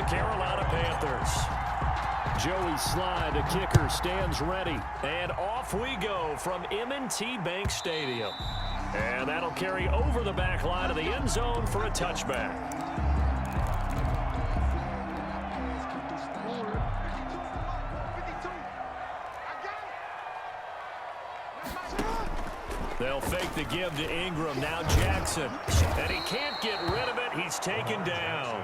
Carolina Panthers. Joey Sly, the kicker, stands ready. And off we go from M&T Bank Stadium. And that'll carry over the back line of the end zone for a touchback. They'll fake the give to Ingram. Now Jackson. And he can't get rid of it. He's taken down.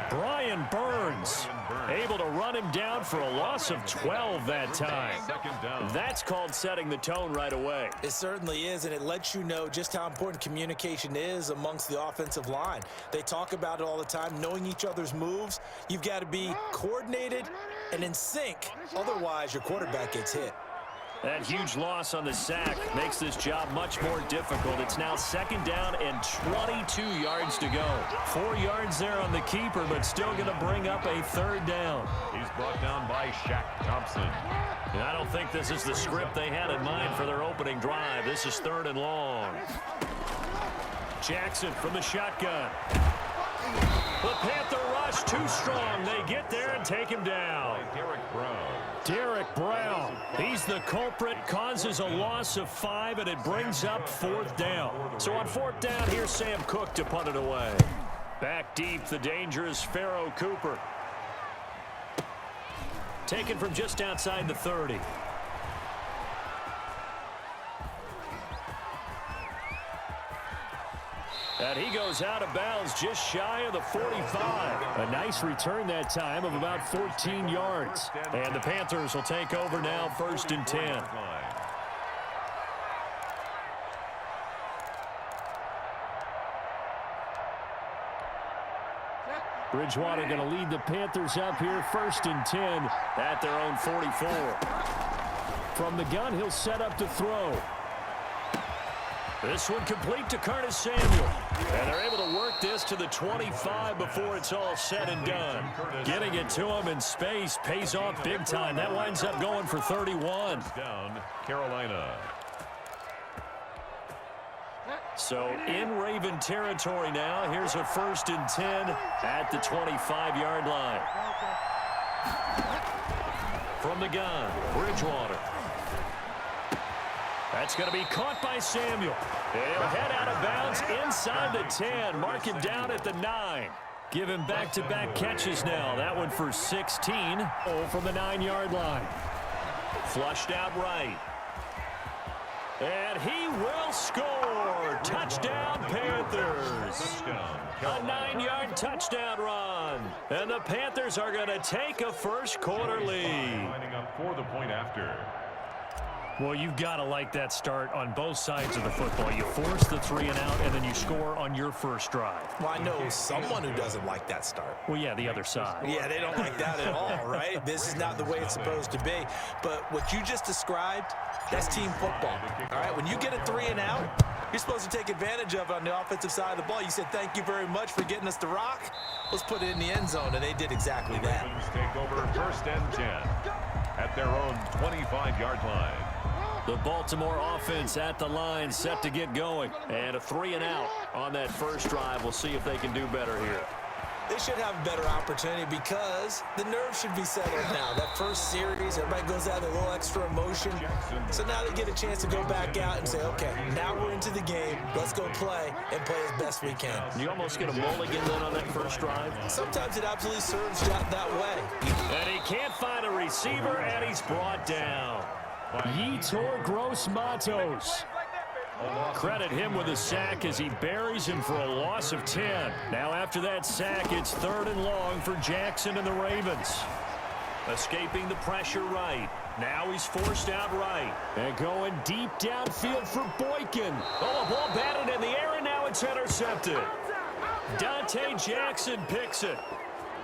Brian Burns able to run him down for a loss of 12 that time. That's called setting the tone right away. It certainly is, and it lets you know just how important communication is amongst the offensive line. They talk about it all the time, knowing each other's moves. You've got to be coordinated and in sync. Otherwise, your quarterback gets hit. That huge loss on the sack makes this job much more difficult. It's now second down and 22 yards to go. 4 yards there on the keeper, but still going to bring up a third down. He's brought down by Shaq Thompson. And I don't think this is the script they had in mind for their opening drive. This is third and long. Jackson from the shotgun. The Panther rush too strong. They get there and take him down. Derek Brown, he's the culprit, causes a loss of 5, and it brings up fourth down. So on fourth down, here's Sam Cook to punt it away. Back deep, the dangerous Pharaoh Cooper. Taken from just outside the 30. And he goes out of bounds just shy of the 45. A nice return that time of about 14 yards. And the Panthers will take over now, 1st and 10. Bridgewater going to lead the Panthers up here, 1st and 10 at their own 44. From the gun, he'll set up to throw. This one complete to Curtis Samuel. And they're able to work this to the 25 before it's all said and done. Getting it to him in space pays off big time. That winds up going for 31. Down, Carolina. So in Raven territory now. Here's a 1st and 10 at the 25-yard line. From the gun, Bridgewater. That's going to be caught by Samuel. He'll head out of bounds inside the 10. Mark him down at the 9. Give him back-to-back catches now. That one for 16. From the 9-yard line. Flushed out right. And he will score. Touchdown, Panthers. A 9-yard touchdown run. And the Panthers are going to take a first-quarter lead. Lining up for the point after. Well, you've got to like that start on both sides of the football. You force the 3 and out, and then you score on your first drive. Well, I know someone who doesn't like that start. Well, yeah, the other side. Yeah, they don't like that at all, right? This is not the way it's supposed to be. But what you just described, that's team football. All right, when you get a 3 and out, you're supposed to take advantage of it on the offensive side of the ball. You said, thank you very much for getting us the rock. Let's put it in the end zone, and they did exactly that. Take over 1st and 10 at their own 25-yard line. The Baltimore offense at the line, set to get going. And a 3 and out on that first drive. We'll see if they can do better here. They should have a better opportunity because the nerves should be settled now. That first series, everybody goes out with a little extra emotion. So now they get a chance to go back out and say, okay, now we're into the game. Let's go play and play as best we can. You almost get a mulligan then on that first drive. Sometimes it absolutely serves that way. And he can't find a receiver, and he's brought down. Yetur Gross-Matos. Credit him with a sack as he buries him for a loss of 10. Now after that sack, it's 3rd and long for Jackson and the Ravens. Escaping the pressure right. Now he's forced out right. And going deep downfield for Boykin. Oh, a ball batted in the air, and now it's intercepted. Dante Jackson picks it.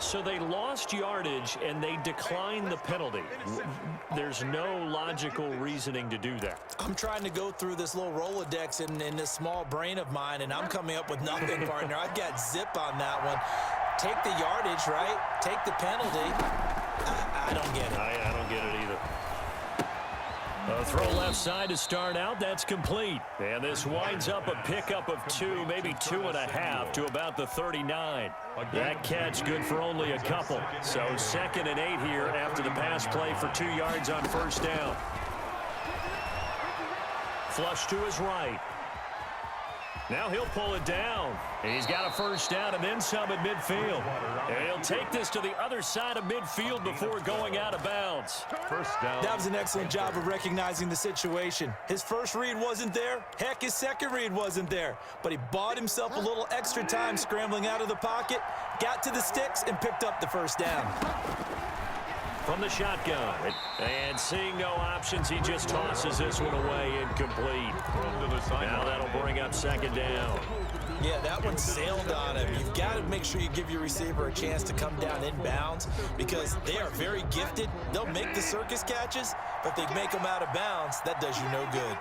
So they lost yardage, and they declined the penalty. There's no logical reasoning to do that. I'm trying to go through this little Rolodex in this small brain of mine, and I'm coming up with nothing, partner. I've got zip on that one. Take the yardage, right? Take the penalty. I don't get it. I don't get it either. A throw left side to start out. That's complete. And this winds up a pickup of 2, maybe 2.5 to about the 39. That catch good for only a couple. So 2nd and 8 here after the pass play for 2 yards on first down. Flush to his right. Now he'll pull it down. He's got a first down and then some at midfield. And he'll take this to the other side of midfield before going out of bounds. First down. That was an excellent job of recognizing the situation. His first read wasn't there. Heck, his second read wasn't there. But he bought himself a little extra time scrambling out of the pocket, got to the sticks, and picked up the first down. From the shotgun. And seeing no options, he just tosses this one away incomplete. Now that'll bring up 2nd down. Yeah, that one sailed on him. You've got to make sure you give your receiver a chance to come down inbounds because they are very gifted. They'll make the circus catches, but if they make them out of bounds, that does you no good.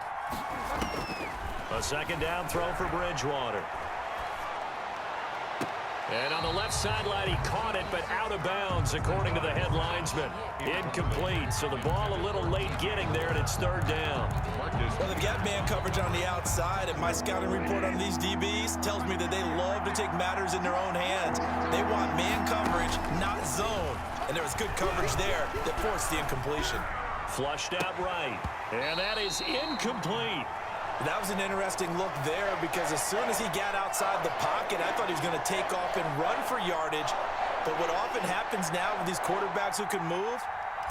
A 2nd down throw for Bridgewater. And on the left sideline, he caught it, but out of bounds, according to the head linesman. Incomplete, so the ball a little late getting there, and it's 3rd down. Well, they've got man coverage on the outside, and my scouting report on these DBs tells me that they love to take matters in their own hands. They want man coverage, not zone. And there was good coverage there that forced the incompletion. Flushed out right, and that is incomplete. That was an interesting look there because as soon as he got outside the pocket, I thought he was going to take off and run for yardage. But what often happens now with these quarterbacks who can move,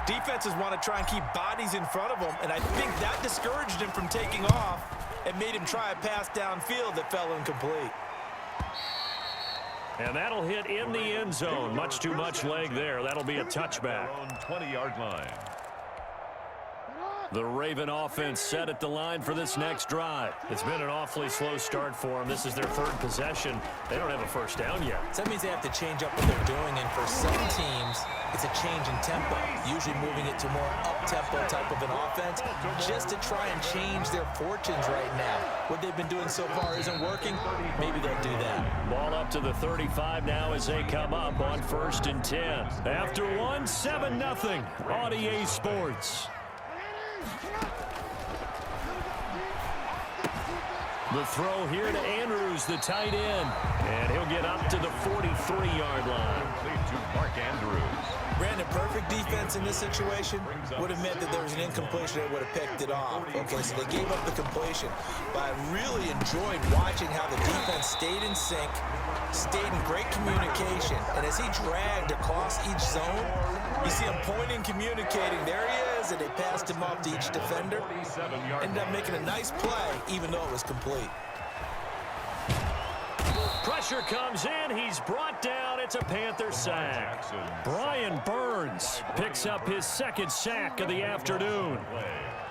defenses want to try and keep bodies in front of them, and I think that discouraged him from taking off and made him try a pass downfield that fell incomplete. And that'll hit in the end zone. Much too much leg there. That'll be a touchback. 20-yard line. The Raven offense set at the line for this next drive. It's been an awfully slow start for them. This is their 3rd possession. They don't have a first down yet. So that means they have to change up what they're doing, and for some teams, it's a change in tempo, usually moving it to more up-tempo type of an offense just to try and change their fortunes right now. What they've been doing so far isn't working. Maybe they'll do that. Ball up to the 35 now as they come up on 1st and 10. After one, 7-0 on EA Sports. The throw here to Andrews, the tight end. And he'll get up to the 43-yard line. Lead to Mark Andrews. Brandon, perfect defense in this situation would have meant that there was an incompletion that would have picked it off. Okay, so they gave up the completion. But I really enjoyed watching how the defense stayed in sync, stayed in great communication. And as he dragged across each zone, you see him pointing, communicating. There he is, and they passed him off to each defender. Ended up making a nice play, even though it was complete. Pressure comes in. He's brought down. It's a Panther sack. Brian Burns picks up his 2nd sack of the afternoon.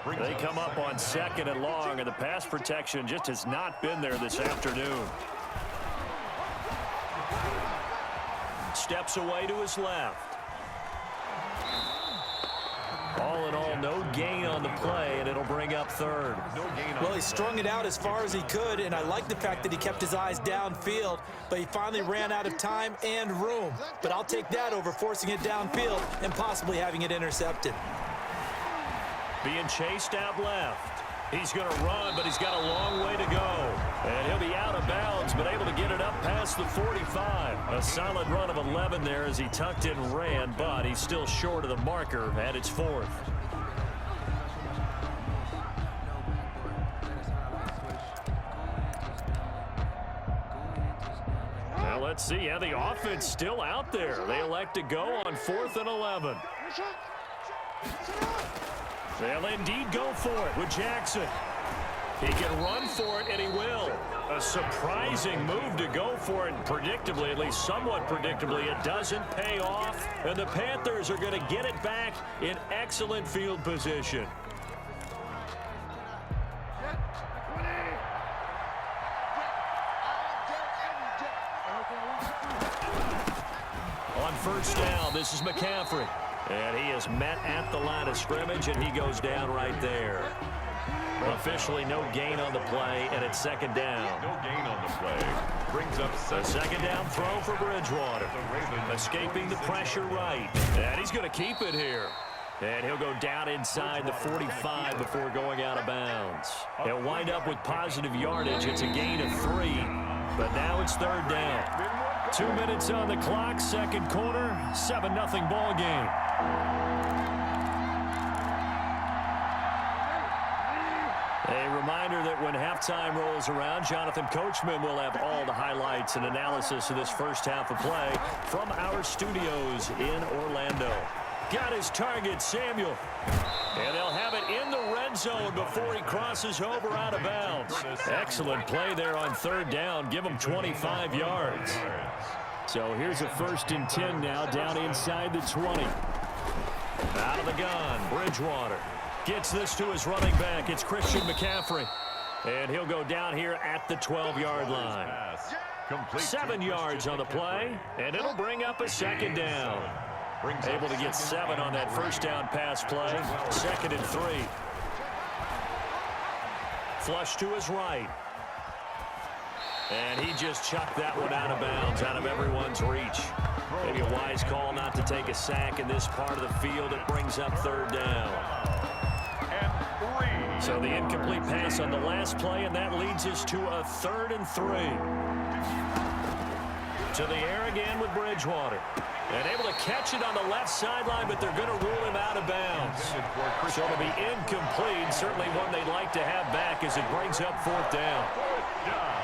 They come up on 2nd and long, and the pass protection just has not been there this afternoon. Steps away to his left. All in all, no gain on the play, and it'll bring up 3rd. Well, he strung it out as far as he could, and I like the fact that he kept his eyes downfield, but he finally ran out of time and room. But I'll take that over forcing it downfield and possibly having it intercepted. Being chased out left. He's going to run, but he's got a long way to go. And he'll be out of bounds, but able to get it up past the 45. A solid run of 11 there as he tucked in and ran, but he's still short of the marker at its 4th. Now let's see. Yeah, the offense still out there. They elect to go on 4th and 11. They'll indeed go for it with Jackson. He can run for it, and he will. A surprising move to go for it, and predictably, at least somewhat predictably, it doesn't pay off, and the Panthers are going to get it back in excellent field position. On 1st down, this is McCaffrey. And he is met at the line of scrimmage, and he goes down right there. Officially no gain on the play, and it's 2nd down. No gain on the play. Brings up a 2nd down throw for Bridgewater. Escaping the pressure right. And he's going to keep it here. And he'll go down inside the 45 before going out of bounds. He'll wind up with positive yardage. It's a gain of 3, but now it's third down. 2 minutes on the clock, second quarter, 7-0 ball game. A reminder that when halftime rolls around, Jonathan Coachman will have all the highlights and analysis of this first half of play from our studios in Orlando. Got his target, Samuel. And they'll have it in the red zone before he crosses over out of bounds. Excellent play there on third down. Give him 25 yards. So here's a 1st and 10 now down inside the 20. Out of the gun, Bridgewater. Gets this to his running back. It's Christian McCaffrey. And he'll go down here at the 12-yard line. 7 yards on the play, and it'll bring up a second down. Able to get 7 on that first down pass play. 2nd and 3. Flush to his right. And he just chucked that one out of bounds, out of everyone's reach. Maybe a wise call not to take a sack in this part of the field. It brings up third down. So the incomplete pass on the last play, and that leads us to a 3rd and 3. To the air again with Bridgewater. And able to catch it on the left sideline, but they're going to rule him out of bounds. So it'll be incomplete. Certainly one they'd like to have back as it brings up 4th down.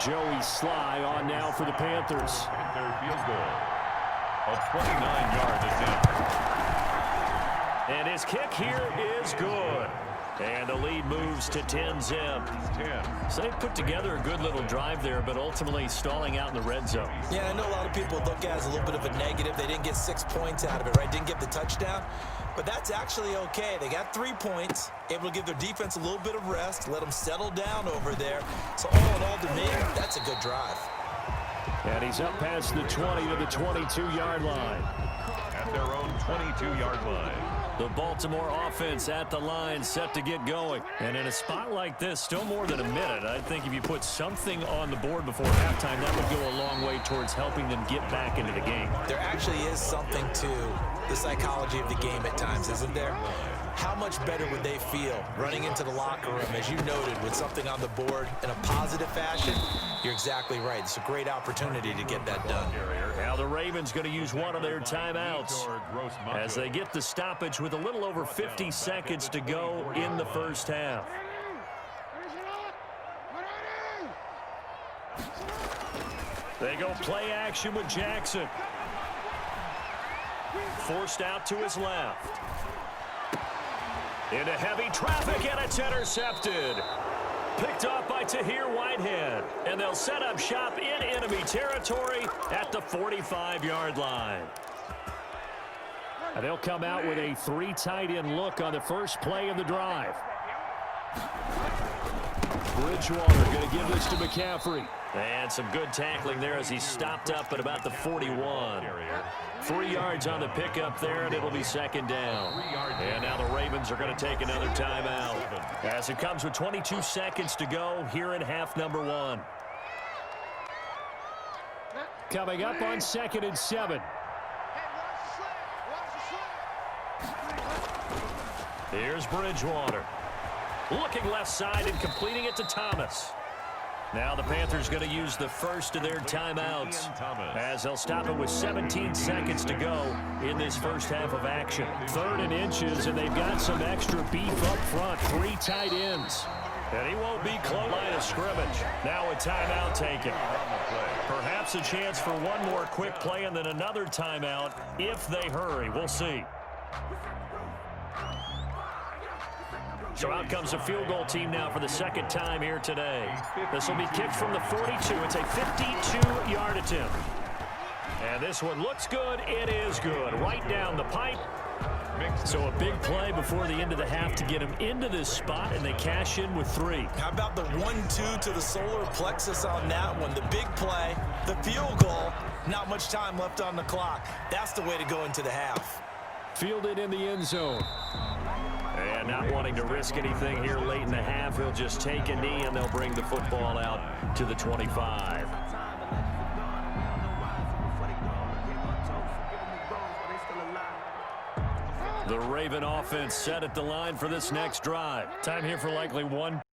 Joey Sly on now for the Panthers. Their field goal. A 29-yard attempt. And his kick here is good. And the lead moves to 10-zip. So they put together a good little drive there, but ultimately stalling out in the red zone. Yeah, I know a lot of people look at it as a little bit of a negative. They didn't get 6 points out of it, right? Didn't get the touchdown. But that's actually okay. They got 3 points, able to give their defense a little bit of rest, let them settle down over there. So all in all, to me, that's a good drive. And he's up past the 20 to the 22-yard line. At their own 22-yard line. The Baltimore offense at the line, set to get going. And in a spot like this, still more than a minute, I think if you put something on the board before halftime, that would go a long way towards helping them get back into the game. There actually is something to the psychology of the game at times, isn't there? How much better would they feel running into the locker room, as you noted, with something on the board in a positive fashion? You're exactly right. It's a great opportunity to get that done. Now the Ravens going to use one of their timeouts as they get the stoppage with a little over 50 seconds to go in the first half. They go play action with Jackson. Forced out to his left. Into heavy traffic, and it's intercepted. Picked off by Tahir Whitehead. And they'll set up shop in enemy territory at the 45-yard line. And they'll come out with a 3 tight end look on the first play of the drive. Bridgewater going to give this to McCaffrey. And some good tackling there as he stopped up at about the 41. 3 yards on the pickup there, and it'll be second down. And now the Ravens are going to take another timeout as it comes with 22 seconds to go here in half number 1. Coming up on 2nd and 7. Here's Bridgewater. Looking left side and completing it to Thomas. Now the Panthers going to use the first of their timeouts as they'll stop it with 17 seconds to go in this first half of action. 3rd and inches, and they've got some extra beef up front. 3 tight ends. And he won't be close line of scrimmage. Now a timeout taken. Perhaps a chance for one more quick play and then another timeout if they hurry. We'll see. So out comes a field goal team now for the second time here today. This will be kicked from the 42. It's a 52-yard attempt. And this one looks good. It is good. Right down the pipe. So a big play before the end of the half to get him into this spot, and they cash in with 3. How about the 1-2 to the solar plexus on that one? The big play, the field goal, not much time left on the clock. That's the way to go into the half. Fielded in the end zone. And not wanting to risk anything here late in the half, he'll just take a knee, and they'll bring the football out to the 25. The Raven offense set at the line for this next drive. Time here for likely one